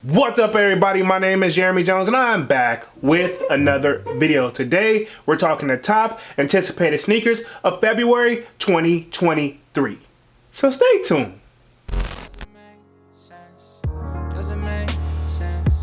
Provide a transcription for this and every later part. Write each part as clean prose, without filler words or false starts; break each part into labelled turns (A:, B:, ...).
A: What's up everybody, my name is Jeremy Jones and I'm back with another video. Today we're talking the top anticipated sneakers of February 2023. So stay tuned.
B: Doesn't make sense.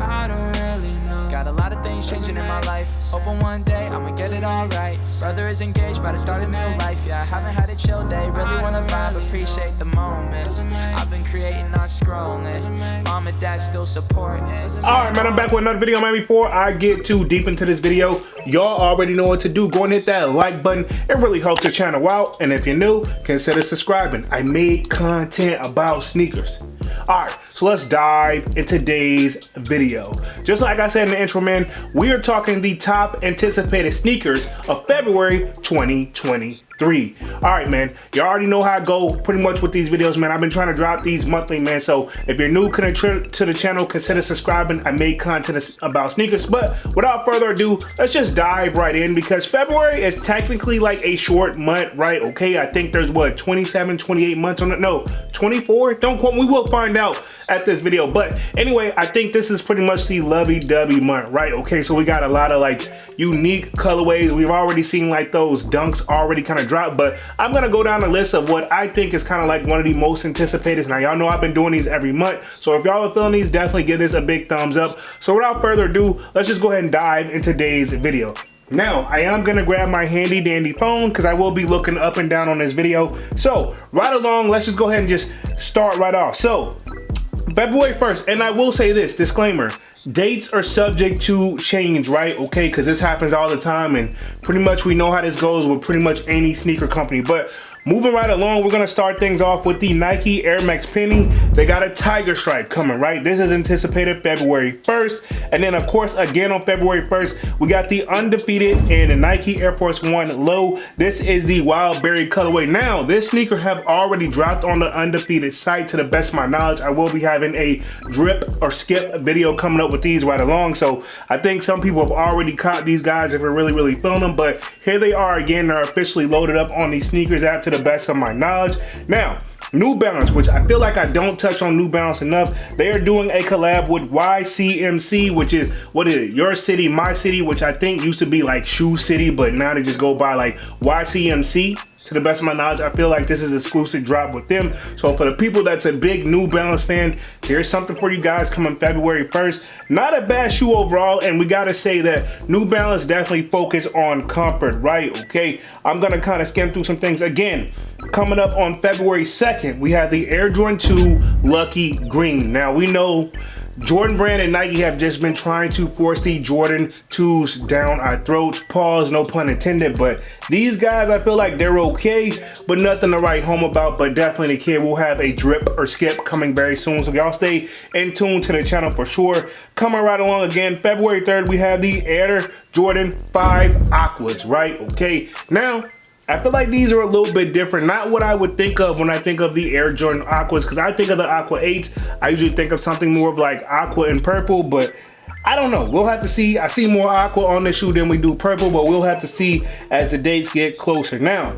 B: I don't really know. Got a lot of things changing in my life. Hoping one day I'ma get it all right. Brother is engaged, but I started a new life. Yeah, I haven't had a chill day. Really wanna vibe, appreciate the moments. I've been creating, not scrolling. Mom and dad still supporting.
A: Alright man, I'm back with another video, man. Before I get too deep into this video, y'all already know what to do. Go and hit that like button. It really helps the channel out. And if you're new, consider subscribing. I made content about sneakers. Alright, so let's dive into today's video. Just like I said in the intro, man, we are talking the top anticipated sneakers of February 2023. Alright, man, you already know how I go pretty much with these videos, man. I've been trying to drop these monthly, man. So if you're new to the channel, consider subscribing. I made content about sneakers. But without further ado, let's just dive right in because February is technically like a short month, right? Okay, I think there's what, 27, 28 months on it? No, 24? Don't quote me, we will find out at this video. But anyway, I think this is pretty much the lovey-dovey month, right? Okay, so we got a lot of like unique colorways. We've already seen like those dunks already kind of drop, but I'm gonna go down the list of what I think is kind of like one of the most anticipated. Now y'all know I've been doing these every month, so if y'all are feeling these, definitely give this a big thumbs up. So without further ado, let's just go ahead and dive into today's video. Now, I am gonna grab my handy dandy phone because I will be looking up and down on this video. So right along, let's just go ahead and just start right off. So February 1st, and I will say this, disclaimer, dates are subject to change, right? Okay, because this happens all the time and pretty much we know how this goes with pretty much any sneaker company. But moving right along, we're gonna start things off with the Nike Air Max Penny. They got a tiger stripe coming, right? This is anticipated February 1st. And then of course, again on February 1st, we got the Undefeated and the Nike Air Force One Low. This is the Wild Berry colorway. Now, this sneaker have already dropped on the Undefeated site to the best of my knowledge. I will be having a drip or skip video coming up with these right along. So I think some people have already caught these guys if we're really feeling them. But here they are again, they're officially loaded up on the sneakers app to the best of my knowledge. Now, New Balance, which I feel like I don't touch on New Balance enough, they are doing a collab with YCMC, which is, what is it, Your City, My City, which I think used to be like Shoe City, but now they just go by like YCMC. To the best of my knowledge, I feel like this is exclusive drop with them. So for the people that's a big New Balance fan, here's something for you guys coming February 1st. Not a bad shoe overall, and we gotta say that New Balance definitely focus on comfort, right? Okay, I'm gonna kind of skim through some things. Again, coming up on February 2nd, we have the Air Jordan 2 Lucky Green. Now we know Jordan Brand and Nike have just been trying to force the Jordan 2s down our throats. Pause, no pun intended, but these guys, I feel like they're okay, but nothing to write home about. But definitely the kid will have a drip or skip coming very soon. So y'all stay in tune to the channel for sure. Coming right along again, February 3rd, we have the Air Jordan 5 Aquas, right? Okay, now, I feel like these are a little bit different. Not what I would think of when I think of the Air Jordan Aquas, because I think of the Aqua 8s. I usually think of something more of like aqua and purple, but I don't know. We'll have to see. I see more aqua on this shoe than we do purple, but we'll have to see as the dates get closer. Now,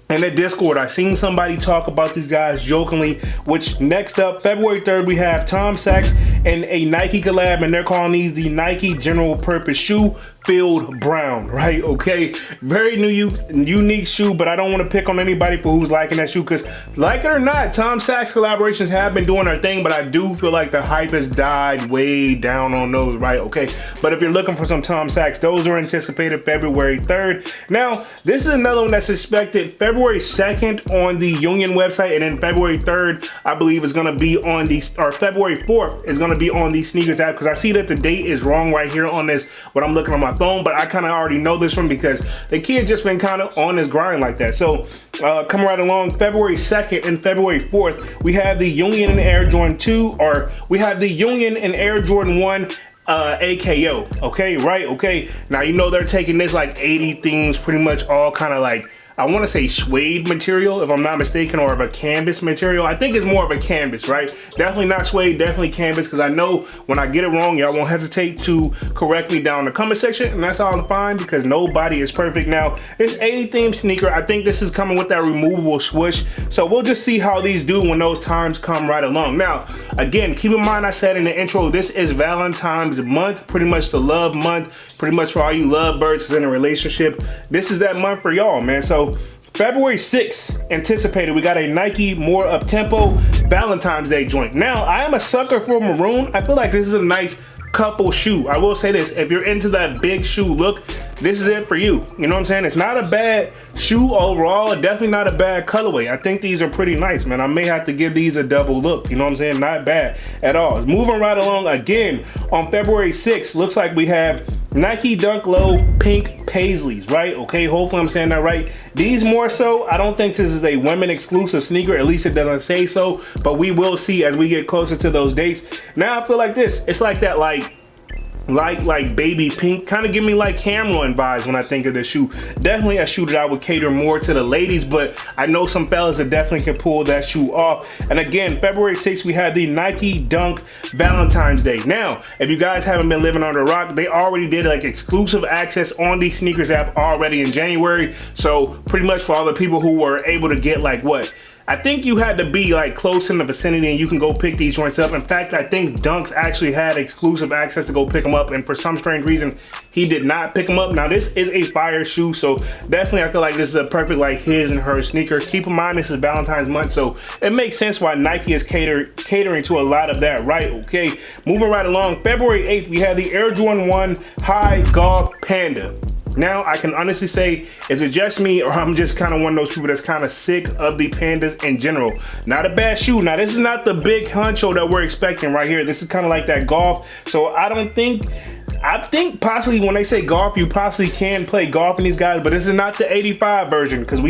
A: in the Discord, I seen somebody talk about these guys jokingly, which next up, February 3rd, we have Tom Sachs and a Nike collab, and they're calling these the Nike General Purpose Shoe Filled Brown, right? Okay, very unique shoe, but I don't want to pick on anybody for who's liking that shoe, because like it or not, Tom Sachs collaborations have been doing their thing, but I do feel like the hype has died way down on those, right? Okay, but if you're looking for some Tom Sachs, those are anticipated February 3rd. Now, this is another one that's expected February 2nd on the Union website, and then February 3rd, I believe, is going to be on the, or February 4th is going to be on the sneakers app, because I see that the date is wrong right here on this, when I'm looking on my phone, but I kind of already know this one because the kid just been kind of on his grind like that. So coming right along, February 2nd and February 4th, we have the Union and Air Jordan 2, or we have the Union and Air Jordan 1 AKO, okay, right? Okay, now you know they're taking this like 80 themes, pretty much all kind of like I want to say suede material, if I'm not mistaken, or of a canvas material. I think it's more of a canvas, right? Definitely not suede, definitely canvas, because I know when I get it wrong, y'all won't hesitate to correct me down in the comment section, and that's all fine because nobody is perfect. Now, this 80 theme sneaker, I think this is coming with that removable swoosh, so we'll just see how these do when those times come right along. Now, again, keep in mind I said in the intro, this is Valentine's month, pretty much the love month, pretty much for all you lovebirds in a relationship. This is that month for y'all, man. So February 6th, anticipated, we got a Nike more up-tempo Valentine's Day joint. Now, I am a sucker for maroon. I feel like this is a nice couple shoe. I will say this, if you're into that big shoe look, this is it for you. You know what I'm saying? It's not a bad shoe overall, definitely not a bad colorway. I think these are pretty nice, man. I may have to give these a double look. You know what I'm saying? Not bad at all. Moving right along again, on February 6th, looks like we have Nike Dunk Low pink paisleys, right? Okay, hopefully I'm saying that right. These more so, I don't think this is a women exclusive sneaker, at least it doesn't say so, but we will see as we get closer to those dates. Now I feel like this, it's like that like baby pink, kind of give me like Cameron vibes when I think of this shoe. Definitely a shoe that I would cater more to the ladies, but I know some fellas that definitely can pull that shoe off. And again, February 6th, we had the Nike Dunk Valentine's Day. Now, if you guys haven't been living under a rock, they already did like exclusive access on the sneakers app already in January. So pretty much for all the people who were able to get like what? I think you had to be like close in the vicinity and you can go pick these joints up. In fact, I think Dunks actually had exclusive access to go pick them up, and for some strange reason, he did not pick them up. Now, this is a fire shoe, so definitely I feel like this is a perfect like his and her sneaker. Keep in mind, this is Valentine's month, so it makes sense why Nike is catering to a lot of that, right? Okay, moving right along, February 8th, we have the Air Jordan 1 High Golf Panda. Now, I can honestly say, is it just me or I'm just kind of one of those people that's kind of sick of the Pandas in general? Not a bad shoe. Now, this is not the big honcho that we're expecting right here. This is kind of like that golf. So I think possibly when they say golf, you possibly can play golf in these guys, but this is not the 85 version because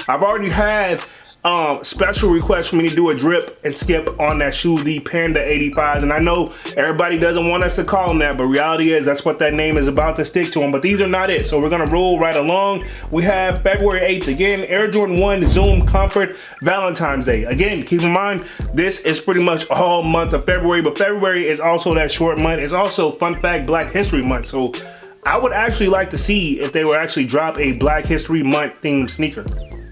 A: I've already had special requests for me to do a drip and skip on that shoe, the Panda 85s, and I know everybody doesn't want us to call them that, but reality is that's what that name is about to stick to them. But these are not it, so we're gonna roll right along. We have February 8th again, Air Jordan 1 Zoom Comfort Valentine's Day. Again, keep in mind this is pretty much all month of February, but February is also that short month. It's also, fun fact, Black History Month, so I would actually like to see if they would actually drop a Black History Month themed sneaker.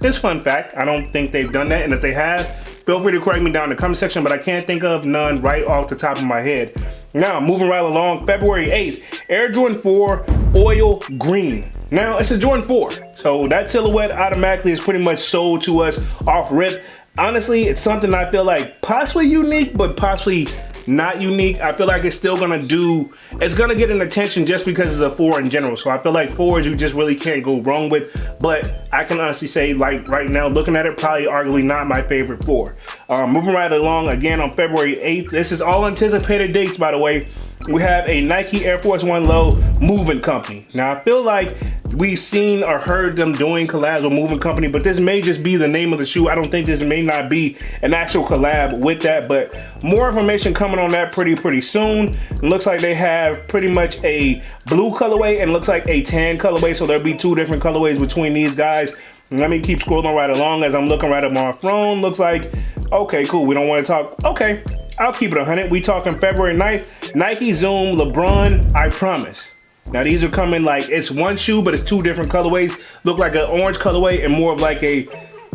A: This fun fact, I don't think they've done that, and if they have, feel free to correct me down in the comment section, but I can't think of none right off the top of my head. Now, moving right along, February 8th, Air Jordan 4 Oil Green. Now, it's a Jordan 4, so that silhouette automatically is pretty much sold to us off rip. Honestly, it's something I feel like possibly unique, but possibly not unique. I feel like it's still gonna get an attention just because it's a 4 in general. So I feel like 4s you just really can't go wrong with, but I can honestly say like right now looking at it, probably arguably not my favorite 4. Moving right along again on February 8th, this is all anticipated dates by the way, we have a Nike Air Force 1 Low Moving Company. Now I feel like we've seen or heard them doing collabs with Moving Company, but this may just be the name of the shoe. I don't think this may not be an actual collab with that, but more information coming on that pretty soon. It looks like they have pretty much a blue colorway and looks like a tan colorway, so there'll be 2 different colorways between these guys. Let me keep scrolling right along as I'm looking right at my phone. Looks like, okay, cool, we don't want to talk, okay, I'll keep it 100. We talking February 9th, Nike Zoom LeBron I Promise. Now these are coming like, it's one shoe, but it's 2 different colorways. Look like an orange colorway and more of like a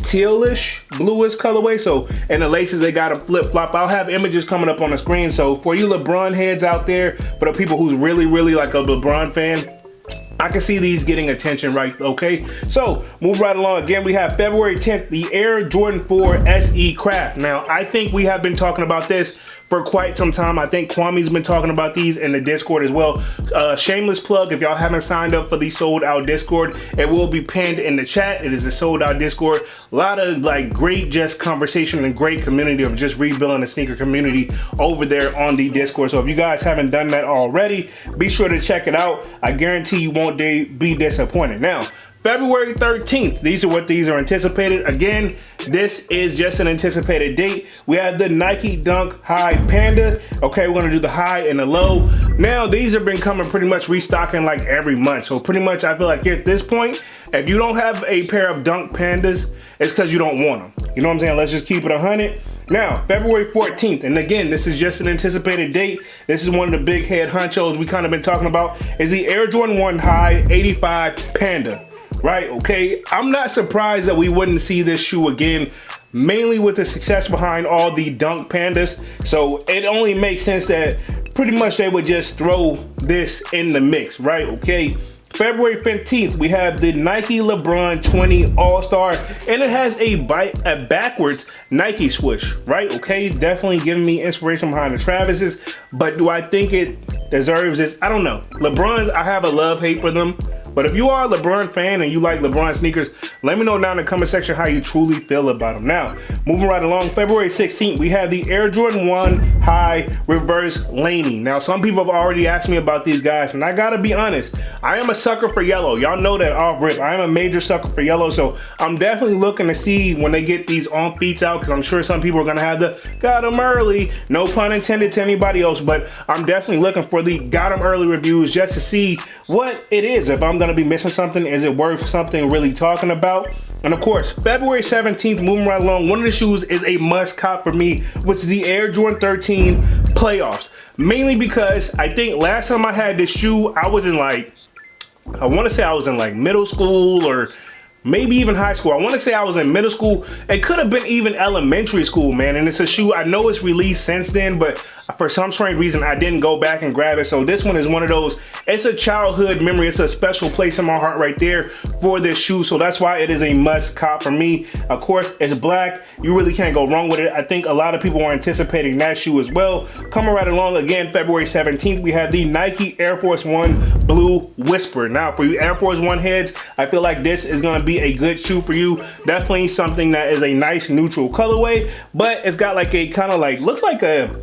A: tealish, bluish colorway. So, and the laces, they got them flip-flop. I'll have images coming up on the screen. So for you LeBron heads out there, for the people who's really like a LeBron fan, I can see these getting attention, right? Okay, so move right along. Again, we have February 10th, the Air Jordan 4 SE Craft. Now, I think we have been talking about this for quite some time. I think Kwame's been talking about these in the Discord as well. Shameless plug, if y'all haven't signed up for the sold out Discord, it will be pinned in the chat. It is a sold out Discord. A lot of like great just conversation and great community of just rebuilding the sneaker community over there on the Discord. So if you guys haven't done that already, be sure to check it out. I guarantee you won't be disappointed. Now, February 13th, these are anticipated. Again, this is just an anticipated date. We have the Nike Dunk High Panda. Okay, we're gonna do the high and the low. Now, these have been coming pretty much restocking like every month. So pretty much I feel like at this point, if you don't have a pair of Dunk Pandas, it's because you don't want them. You know what I'm saying? Let's just keep it 100. Now, February 14th, and again, this is just an anticipated date. This is one of the big head honchos we kind of been talking about, is the Air Jordan 1 High 85 Panda, right? Okay, I'm not surprised that we wouldn't see this shoe again, mainly with the success behind all the Dunk Pandas. So it only makes sense that pretty much they would just throw this in the mix, right? Okay. February 15th, we have the Nike LeBron 20 All-Star, and it has a backwards Nike swoosh, right? Okay, definitely giving me inspiration behind the Travis's, but do I think it deserves this? I don't know. LeBron, I have a love-hate for them, but if you are a LeBron fan and you like LeBron sneakers, let me know down in the comment section how you truly feel about them. Now, moving right along, February 16th, we have the Air Jordan 1 High Reverse Laning. Now, some people have already asked me about these guys, and I gotta be honest, I am a sucker for yellow. Y'all know that off rip. I am a major sucker for yellow, so I'm definitely looking to see when they get these on feet out, because I'm sure some people are gonna have the got them early, no pun intended to anybody else, but I'm definitely looking for the got them early reviews just to see what it is. If I'm gonna be missing something, is it worth something really talking about? And of course, February 17th, moving right along, one of the shoes is a must cop for me, which is the Air Jordan 13 Playoffs. Mainly because I think last time I had this shoe, I was in like, I want to say I was in like middle school or maybe even high school. I want to say I was in middle school. It could have been even elementary school, man. And it's a shoe, I know it's released since then, but for some strange reason, I didn't go back and grab it. So this one is one of those, it's a childhood memory. It's a special place in my heart right there for this shoe. So that's why it is a must cop for me. Of course, it's black. You really can't go wrong with it. I think a lot of people are anticipating that shoe as well. Coming right along again, February 17th, we have the Nike Air Force One Blue Whisper. Now, for you Air Force One heads, I feel like this is going to be a good shoe for you. Definitely something that is a nice neutral colorway, but it's got like a kind of like, looks like a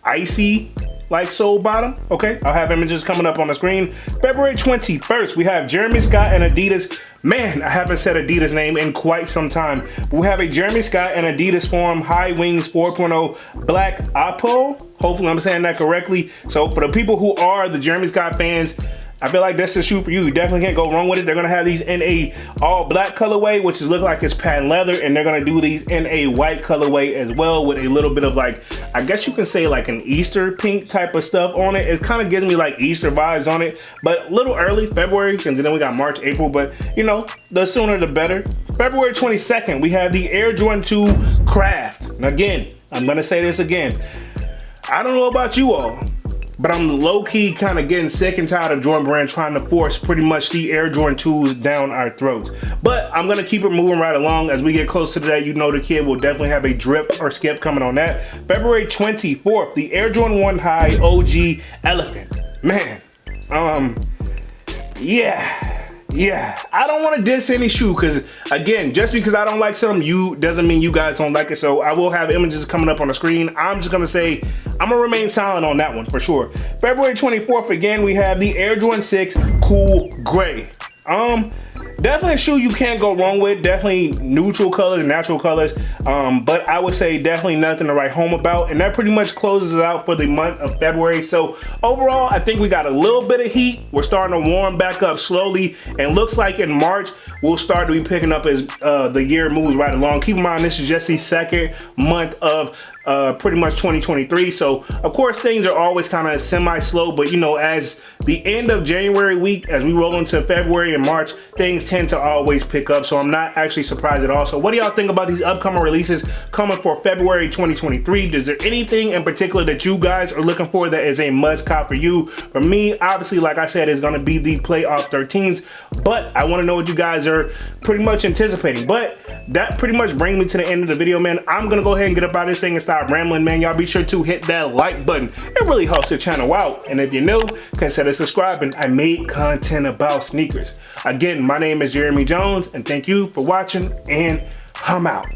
A: icy like sole bottom. Okay, I'll have images coming up on the screen. February 21st, we have Jeremy Scott and Adidas. Man, I haven't said Adidas name in quite some time. We have a Jeremy Scott and Adidas Forum High Wings 4.0 Black Apo. Hopefully I'm saying that correctly. So for the people who are the Jeremy Scott fans, I feel like that's the shoe for you. You definitely can't go wrong with it. They're gonna have these in a all black colorway, which is look like it's patent leather, and they're gonna do these in a white colorway as well with a little bit of like, I guess you can say like an Easter pink type of stuff on it. It kind of gives me like Easter vibes on it, but a little early, February, and then we got March, April, but you know, the sooner the better. February 22nd, we have the Air Jordan 2 Craft. And again, I'm gonna say this again. I don't know about you all, but I'm low-key kind of getting sick and tired of Jordan Brand trying to force pretty much the Air Jordan 2s down our throats. But I'm gonna keep it moving right along. As we get close to that, you know the kid will definitely have a drip or skip coming on that. February 24th, the Air Jordan 1 High OG Elephant. Man, yeah, I don't want to diss any shoe, because again, just because I don't like something, doesn't mean you guys don't like it. So I will have images coming up on the screen. I'm just gonna say I'm gonna remain silent on that one for sure. February 24th, again, we have the Air Jordan 6 Cool Gray. Definitely a shoe you can't go wrong with. Definitely neutral colors, natural colors. But I would say definitely nothing to write home about. And that pretty much closes it out for the month of February. So overall, I think we got a little bit of heat. We're starting to warm back up slowly. And looks like in March, we'll start to be picking up as the year moves right along. Keep in mind, this is just the second month of pretty much 2023. So of course things are always kind of semi-slow, but you know, as the end of January week, as we roll into February and March, things tend to always pick up. So I'm not actually surprised at all. So what do y'all think about these upcoming releases coming for February 2023? Is there anything in particular that you guys are looking for that is a must cop for you? For me, obviously, like I said, is going to be the Playoff 13s, but I want to know what you guys are pretty much anticipating. But that pretty much brings me to the end of the video, man. I'm gonna go ahead and get up out of this thing and stop rambling, man. Y'all be sure to hit that like button. It really helps the channel out. And if you're new, consider subscribing. I made content about sneakers. Again, my name is Jeremy Jones, and thank you for watching, and I'm out.